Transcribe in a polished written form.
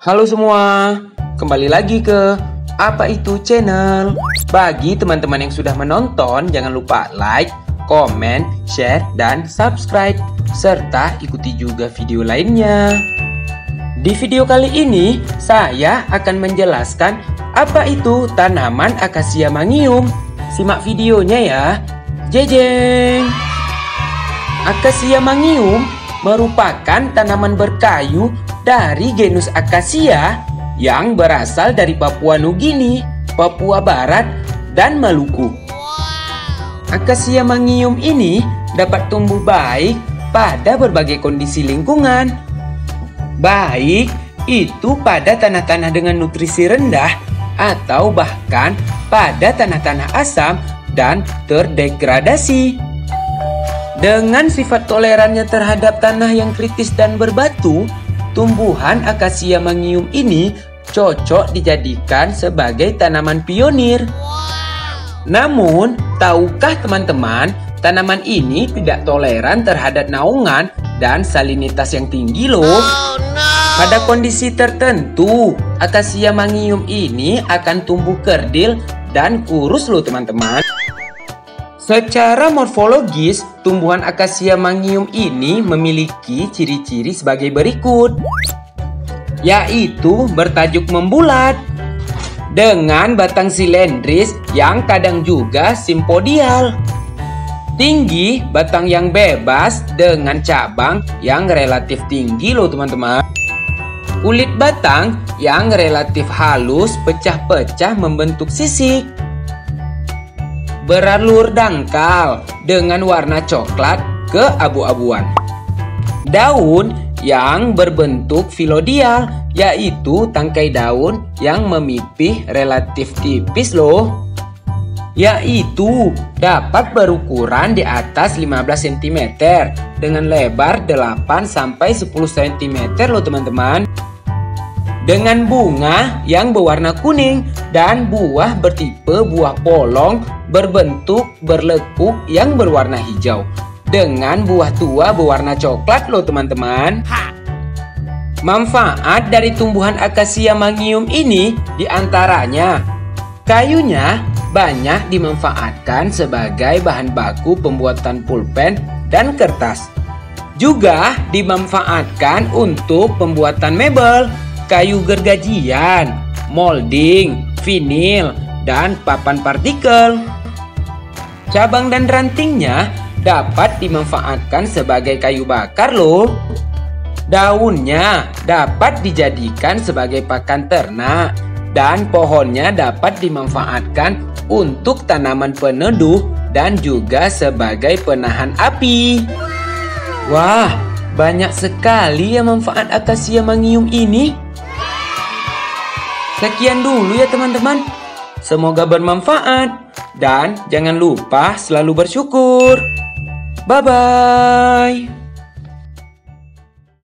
Halo semua, kembali lagi ke Apa Itu Channel. Bagi teman-teman yang sudah menonton, jangan lupa like, komen, share, dan subscribe. Serta ikuti juga video lainnya. Di video kali ini, saya akan menjelaskan apa itu tanaman akasia mangium. Simak videonya ya. Jejeng! Akasia mangium merupakan tanaman berkayu dari genus Akasia yang berasal dari Papua Nugini, Papua Barat, dan Maluku. Akasia mangium ini dapat tumbuh baik pada berbagai kondisi lingkungan. Baik itu pada tanah-tanah dengan nutrisi rendah atau bahkan pada tanah-tanah asam dan terdegradasi. Dengan sifat tolerannya terhadap tanah yang kritis dan berbatu, tumbuhan akasia mangium ini cocok dijadikan sebagai tanaman pionir. Namun, tahukah teman-teman, tanaman ini tidak toleran terhadap naungan dan salinitas yang tinggi loh. Pada kondisi tertentu, akasia mangium ini akan tumbuh kerdil dan kurus loh teman-teman. Secara morfologis, tumbuhan akasia mangium ini memiliki ciri-ciri sebagai berikut, yaitu bertajuk membulat, dengan batang silindris yang kadang juga simpodial, tinggi batang yang bebas dengan cabang yang relatif tinggi loh teman-teman, kulit batang yang relatif halus pecah-pecah membentuk sisik, beralur dangkal dengan warna coklat keabu-abuan. Daun yang berbentuk filodial, yaitu tangkai daun yang memipih relatif tipis loh, yaitu dapat berukuran di atas 15 cm dengan lebar 8-10 cm loh teman-teman. Dengan bunga yang berwarna kuning dan buah bertipe buah polong berbentuk berlekuk yang berwarna hijau dengan buah tua berwarna coklat loh teman-teman. Manfaat dari tumbuhan akasia mangium ini diantaranya kayunya banyak dimanfaatkan sebagai bahan baku pembuatan pulpen dan kertas. Juga dimanfaatkan untuk pembuatan mebel, kayu gergajian, molding, vinil, dan papan partikel. Cabang dan rantingnya dapat dimanfaatkan sebagai kayu bakar loh. Daunnya dapat dijadikan sebagai pakan ternak dan pohonnya dapat dimanfaatkan untuk tanaman peneduh dan juga sebagai penahan api. Wah, banyak sekali ya manfaat akasia mangium ini. Sekian dulu ya teman-teman. Semoga bermanfaat. Dan jangan lupa selalu bersyukur. Bye-bye.